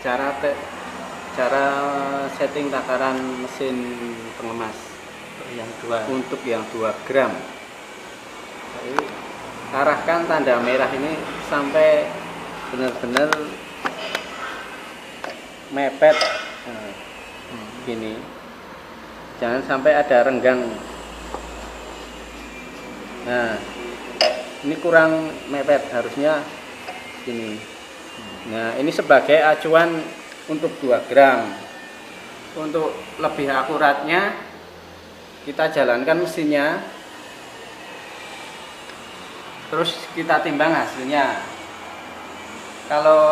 cara setting takaran mesin pengemas yang dua untuk yang 2 gram. Jadi, arahkan tanda merah ini sampai benar-benar mepet gini, jangan sampai ada renggang. Nah, ini kurang mepet, harusnya gini. Nah, ini sebagai acuan untuk 2 gram. Untuk lebih akuratnya, kita jalankan mesinnya, terus kita timbang hasilnya. Kalau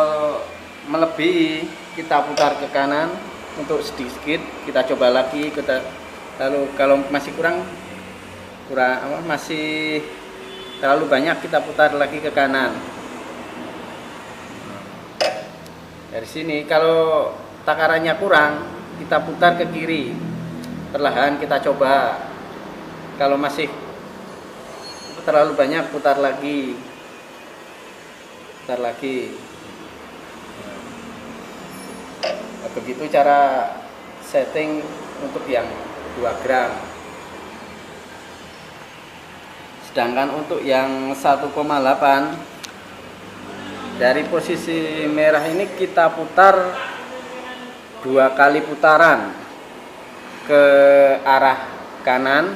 melebihi, kita putar ke kanan. Untuk sedikit kita coba lagi, lalu kalau masih kurang masih terlalu banyak, kita putar lagi ke kanan. Dari sini kalau takarannya kurang, kita putar ke kiri. Perlahan kita coba. Kalau masih terlalu banyak, putar lagi. Begitu cara setting untuk yang 2 gram. Sedangkan untuk yang 1,8, dari posisi merah ini kita putar 2 kali putaran ke arah kanan,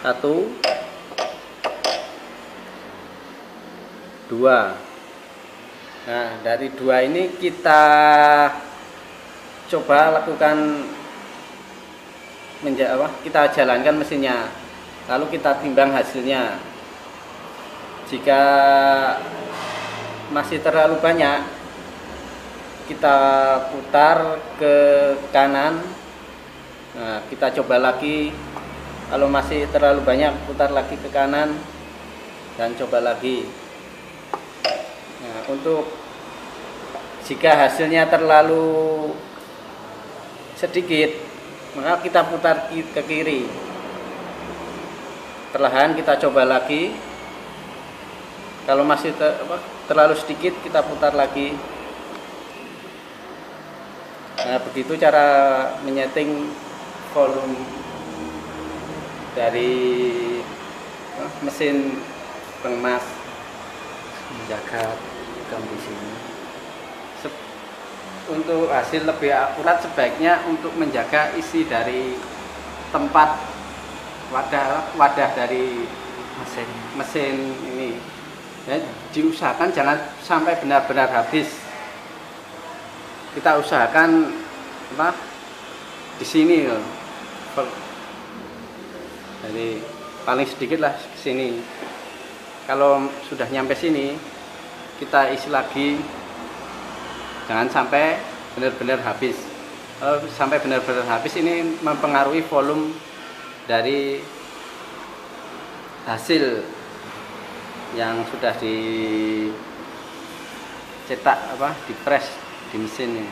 1, 2. Nah, dari 2 ini kita coba lakukan kita jalankan mesinnya, lalu kita timbang hasilnya. Jika masih terlalu banyak, kita putar ke kanan. Nah, kita coba lagi. Kalau masih terlalu banyak, putar lagi ke kanan dan coba lagi. Nah, untuk jika hasilnya terlalu sedikit, maka kita putar ke kiri. Perlahan kita coba lagi. Kalau masih terlalu sedikit, kita putar lagi. Nah, begitu cara menyeting volume dari mesin pengemas, menjaga kondisinya. Untuk hasil lebih akurat, sebaiknya untuk menjaga isi dari tempat wadah dari mesin ini, ya, diusahakan jangan sampai benar-benar habis. Kita usahakan di sini loh. Jadi paling sedikit lah ke sini. Kalau sudah nyampe sini, kita isi lagi. Jangan sampai benar-benar habis. Sampai benar-benar habis ini mempengaruhi volume dari hasil yang sudah dicetak, dipres di mesin ini.